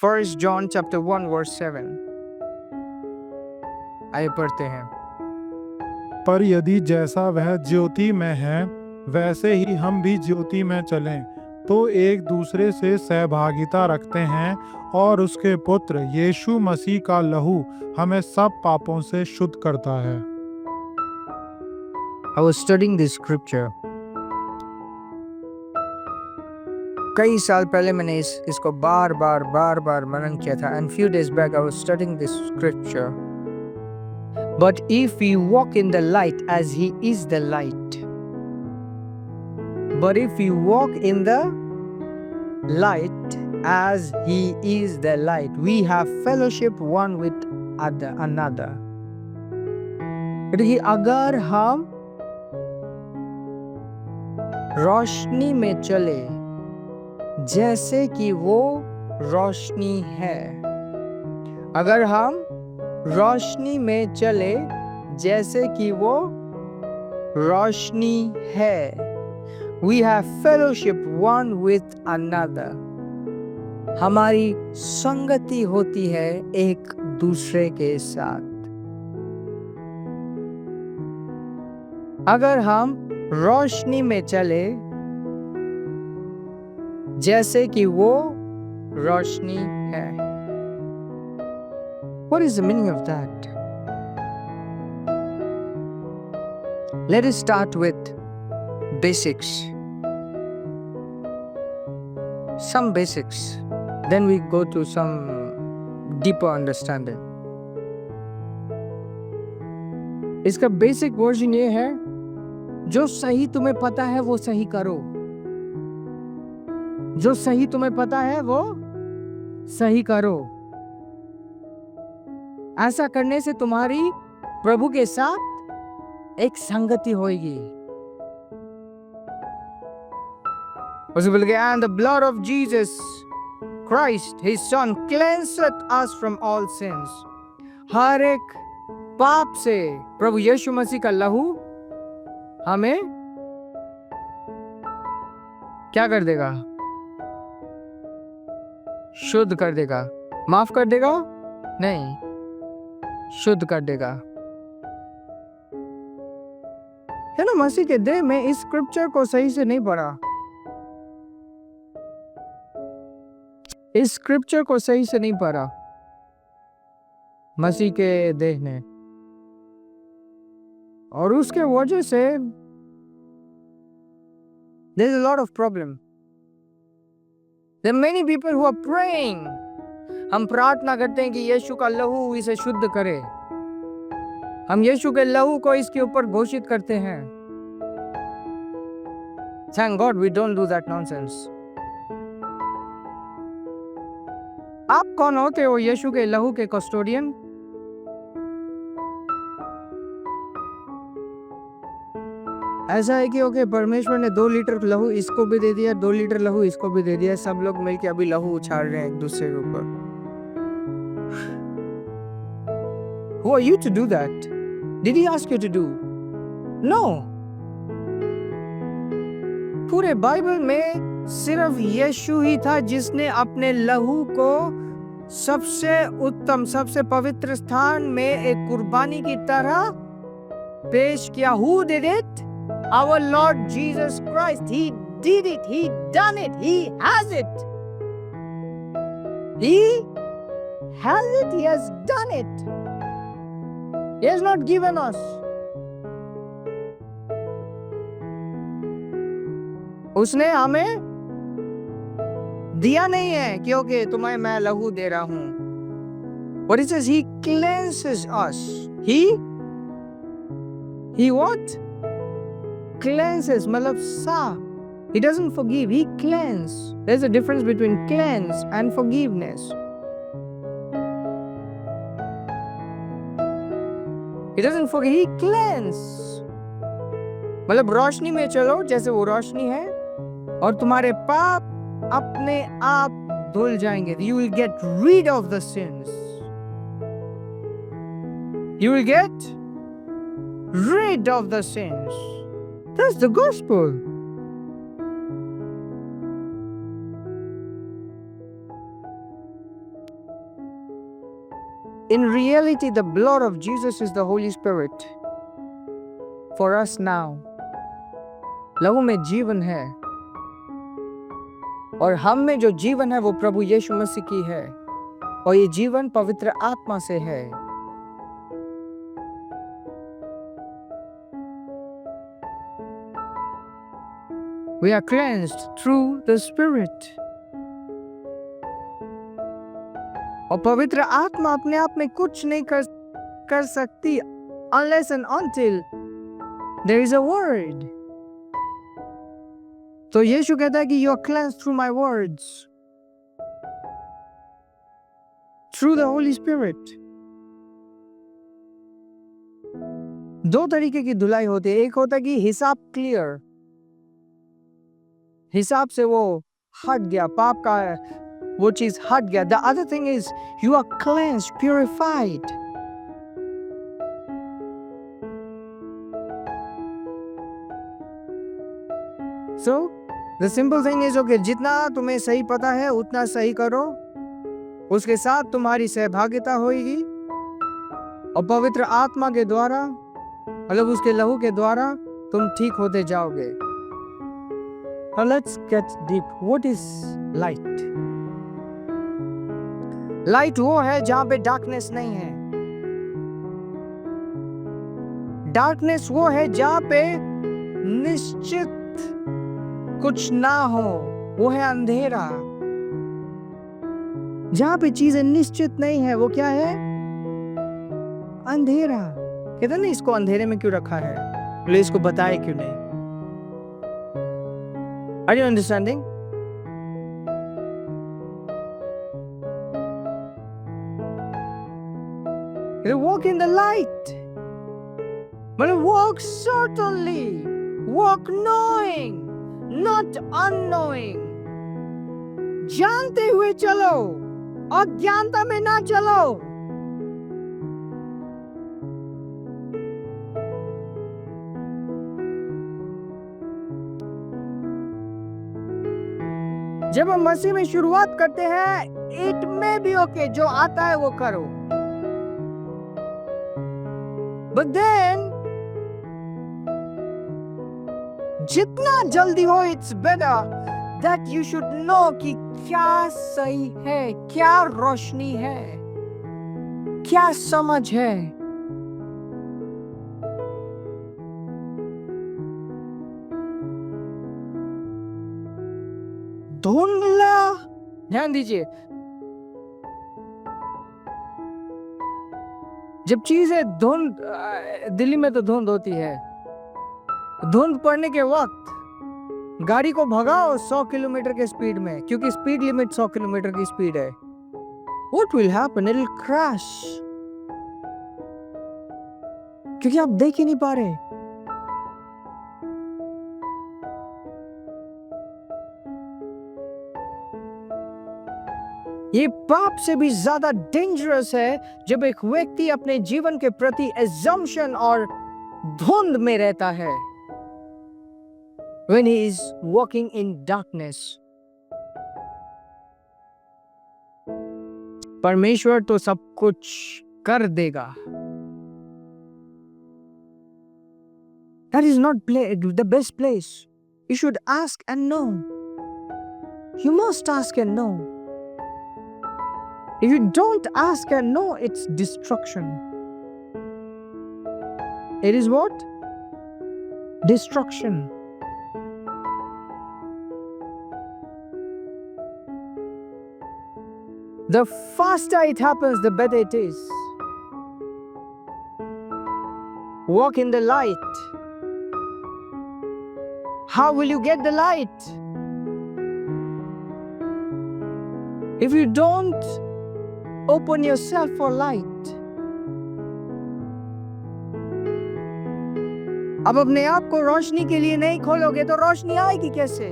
First John chapter 1 verse 7. आइए पढ़ते हैं। पर यदि जैसा वह ज्योति में है वैसे ही हम भी ज्योति में चलें तो एक दूसरे से सहभागिता रखते हैं और उसके पुत्र यीशु मसीह का लहू हमें सब पापों से शुद्ध करता है। I was studying this scripture. कई साल पहले मैंने इसको बार बार मनन किया था, and few days back I was studying this scripture. But if we walk in the light as he is the light, but if we walk in the light as he is the light, we have fellowship one with another. कि अगर हम रोशनी में चले जैसे कि वो रोशनी है, अगर हम रोशनी में चले जैसे कि वो रोशनी है, we have fellowship one with another. हमारी संगति होती है एक दूसरे के साथ। अगर हम रोशनी में चले जैसे कि वो रोशनी है। What is the meaning of that? Let us start with basics. Some basics. Then we go to some deeper understanding. इसका बेसिक वर्जन ये है, जो सही तुम्हें पता है वो सही करो। जो सही तुम्हें पता है वो सही करो। ऐसा करने से तुम्हारी प्रभु के साथ एक संगति होगी। And the blood of Jesus Christ, his son, cleanseth us from all sins. हर एक पाप से प्रभु यीशु मसीह का लहू हमें क्या कर देगा? शुद्ध कर देगा। माफ कर देगा? नहीं, शुद्ध कर देगा। है ना, मसीह के देह में इस स्क्रिप्चर को सही से नहीं पढ़ा। इस स्क्रिप्चर को सही से नहीं पढ़ा मसीह के देह ने, और उसके वजह से there is a lot of problem. There are many people who are praying. हम प्रार्थना करते हैं कि यीशु का लहू इसे शुद्ध करे। हम यीशु के लहू को इसके ऊपर घोषित करते हैं। Thank God we don't do that nonsense. आप कौन होते हो यीशु के लहू के कस्टोडियन? ऐसा है कि ओके, परमेश्वर ने 2 लीटर लहू इसको भी दे दिया, 2 लीटर लहू इसको भी दे दिया, सब लोग मिलके अभी लहू उछाल रहे हैं एक दूसरे के ऊपर। Who are you to do that? Did he ask you to do? No. पूरे बाइबल में सिर्फ यीशु ही था जिसने अपने लहू को सबसे उत्तम, सबसे पवित्र स्थान में एक कुर्बानी की तरह पेश किया। Who did it? Our Lord Jesus Christ. He did it. He done it. He has it. He has it. He has done it. He has not given us. उसने हमें दिया नहीं है क्योंकि तुम्हें मैं लहू दे रहा हूं। What it says, he cleanses us. He what? Cleanses, मतलब साफ। He doesn't forgive, he cleanses. There's a difference between cleanse and forgiveness. He doesn't forgive, he cleanses. मतलब रोशनी में चलो जैसे वो रोशनी है, और तुम्हारे पाप अपने आप धुल जाएंगे। You will get rid of the sins. You will get rid of the sins. That's the gospel. In reality, the blood of Jesus is the Holy Spirit for us now. लहू में जीवन है और हम में जो जीवन है वो प्रभु यीशु मसीह की है और ये जीवन पवित्र आत्मा से है. We are cleansed through the Spirit. और पवित्र आत्मा अपने आप में कुछ नहीं कर सकती unless and until there is a word. तो यीशु कहता है कि you are cleansed through my words, through the Holy Spirit. दो तरीके की धुलाई होती है. एक होता है कि हिसाब क्लियर, हिसाब से वो हट गया, पाप का वो चीज हट गया. The other thing is you are cleansed, purified. So the simple thing is okay, जितना तुम्हें सही पता है उतना सही करो, उसके साथ तुम्हारी सहभागिता होगी और पवित्र आत्मा के द्वारा मतलब उसके लहू के द्वारा तुम ठीक होते जाओगे. Now let's get deep. What is light? Light वो है जहां पे darkness नहीं है. Darkness वो है जहां पे निश्चित कुछ ना हो, वो है अंधेरा. जहां पे चीजें निश्चित नहीं है वो क्या है? अंधेरा. कहते ना इसको अंधेरे में क्यों रखा है, बोले इसको बताए क्यों नहीं. Are you understanding? You walk in the light. But walk certainly. Walk knowing, not unknowing. जानते हुए चलो, अज्ञानता में ना चलो. जब हम मसीह में शुरुआत करते हैं, इट में भी ओके, जो आता है वो करो. But then जितना जल्दी हो, it's better that you should know कि क्या सही है, क्या रोशनी है, क्या समझ है. धुंधला, ध्यान दीजिए, जब चीजें दिल्ली में तो धुंध होती है. धुंध पड़ने के वक्त गाड़ी को भगाओ 100 किलोमीटर के स्पीड में, क्योंकि स्पीड लिमिट 100 किलोमीटर की स्पीड है. What will happen? It'll crash. क्योंकि आप देख ही नहीं पा रहे. ये पाप से भी ज्यादा डेंजरस है जब एक व्यक्ति अपने जीवन के प्रति assumption और धुंध में रहता है. When he is walking in darkness. परमेश्वर तो सब कुछ कर देगा. That is not the best place. You should ask and know. You must ask and know. If you don't ask and know, it's destruction. It is what? Destruction. The faster it happens, the better it is. Walk in the light. How will you get the light? If you don't open yourself for light. अब अपने आप को रोशनी के लिए नहीं खोलोगे तो रोशनी आएगी कैसे?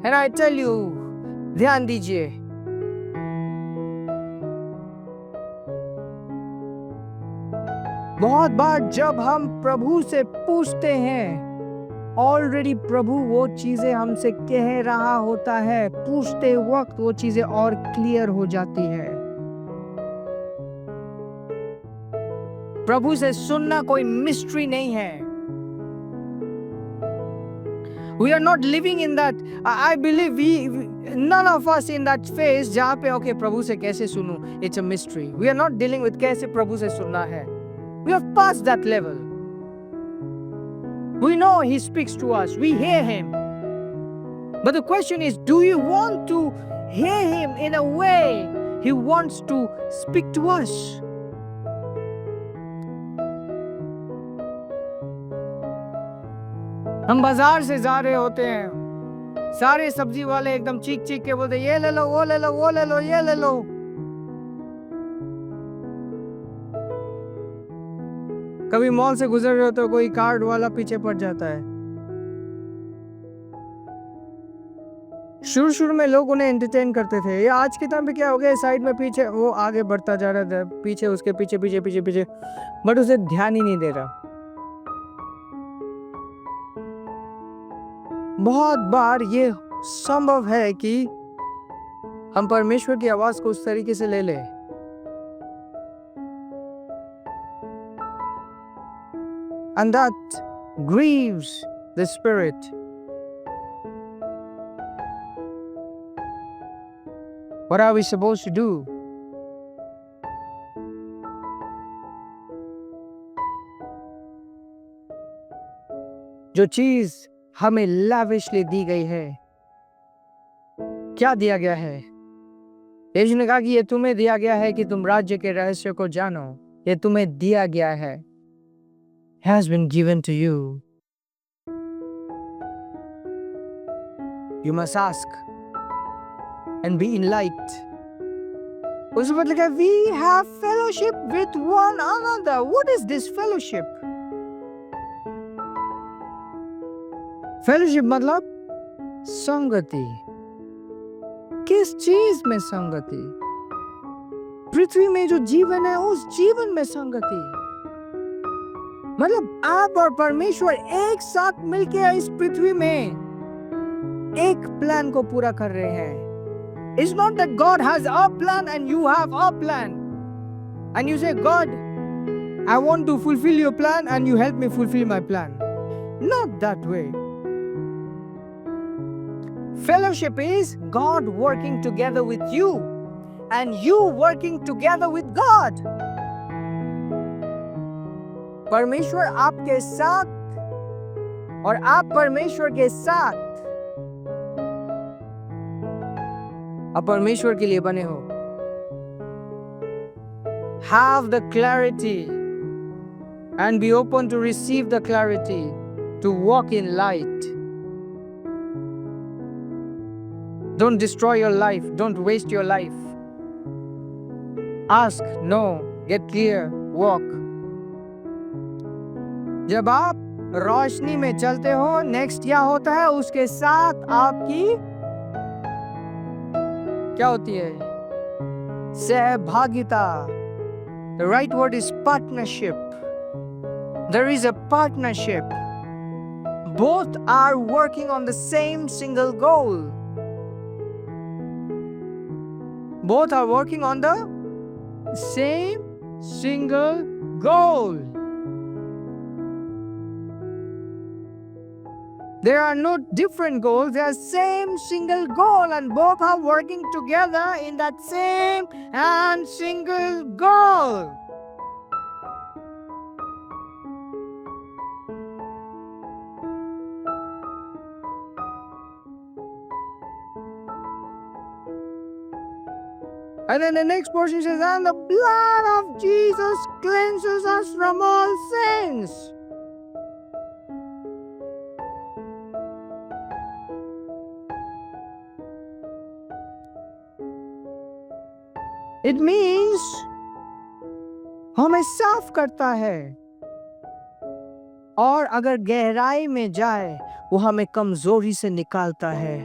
And I tell you, ध्यान दीजिए, बहुत बार जब हम प्रभु से पूछते हैं, ऑलरेडी प्रभु वो चीजें हमसे कह रहा होता है. पूछते वक्त वो चीजें और क्लियर हो जाती है. प्रभु से सुनना कोई मिस्ट्री नहीं है. We are not living in that. I believe none of us in that phase जहाँ पे okay प्रभु से कैसे सुनूं, it's a mystery. We are not dealing with कैसे प्रभु से सुनना है. We have passed that level. We know He speaks to us. We hear Him. But the question is, do you want to hear Him in a way He wants to speak to us? हम बाजार से जा रहे होते हैं, सारे सब्जी वाले एकदम चीख चीख के बोलते ये ले लो, वो ले लो, वो ले लो, ये ले लो. कभी मॉल से गुजर रहे हो तो कोई कार्ड वाला पीछे पड़ जाता है. शुरू में लोग उन्हें एंटरटेन करते थे. ये आज के टाइम पे क्या हो गया, साइड में पीछे वो आगे बढ़ता जा रहा था, पीछे उसके पीछे पीछे पीछे पीछे, बट उसे ध्यान ही नहीं दे रहा. बहुत बार ये संभव है कि हम परमेश्वर की आवाज को उस तरीके से ले लें. And that grieves the Spirit. What are we supposed to do? जो चीज हमें लाविशली दी गई है, क्या दिया गया है? यीशु ने कहा कि ये तुम्हें दिया गया है कि तुम राज्य के रहस्य को जानो. ये तुम्हें दिया गया है. Has been given to you. You must ask and be enlightened. उसमें मतलब है we have fellowship with one another. What is this fellowship? Fellowship मतलब संगति. किस चीज में संगति? पृथ्वी में जो जीवन है उस जीवन में संगति. मतलब आप और परमेश्वर एक साथ मिलकर इस पृथ्वी में एक प्लान को पूरा कर रहे हैं. It's not that God has a plan and you have a plan and you say God, I want to fulfill your plan and you help me fulfill my plan. Not that way. Fellowship is God working together with you and you working together with God. परमेश्वर आपके साथ और आप परमेश्वर के साथ. आप परमेश्वर के लिए बने हो. Have the clarity and be open to receive the clarity to walk in light. Don't destroy your life. Don't waste your life. Ask, know, get clear, walk. जब आप रोशनी में चलते हो, नेक्स्ट क्या होता है? उसके साथ आपकी क्या होती है? सहभागिता. The right word is partnership. There is a partnership. Both are working on the same single goal. Both are working on the same single goal. There are no different goals, they are same single goal and both are working together in that same and single goal. And then the next portion says, and the blood of Jesus cleanses us from all sins. It means हमें साफ करता है और अगर गहराई में जाए वो हमें कमजोरी से निकालता है.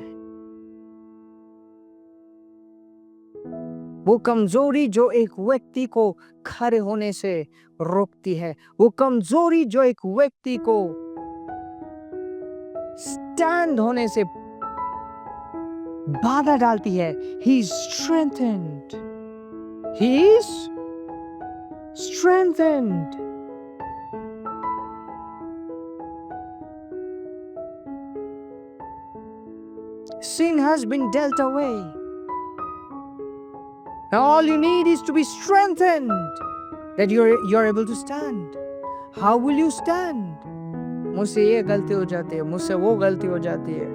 वो कमजोरी जो एक व्यक्ति को खड़े होने से रोकती है, वो कमजोरी जो एक व्यक्ति को स्टैंड होने से बाधा डालती है. He is strengthened. He is strengthened. sin has been dealt away. Now all you need is to be strengthened that you're able to stand. How will you stand? मुझसे ये गलती हो जाती है, मुझसे वो गलती हो जाती है.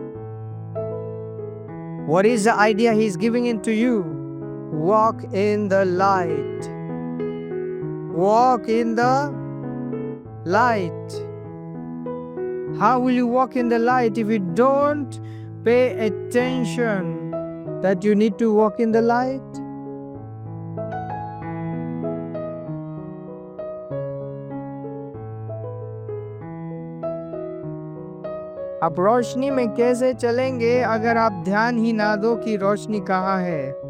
What is the idea he is giving into you? Walk in the light. Walk in the light. How will you walk in the light if you don't pay attention that you need to walk in the light? आप रोशनी में कैसे चलेंगे अगर आप ध्यान ही ना दो कि रोशनी कहाँ है?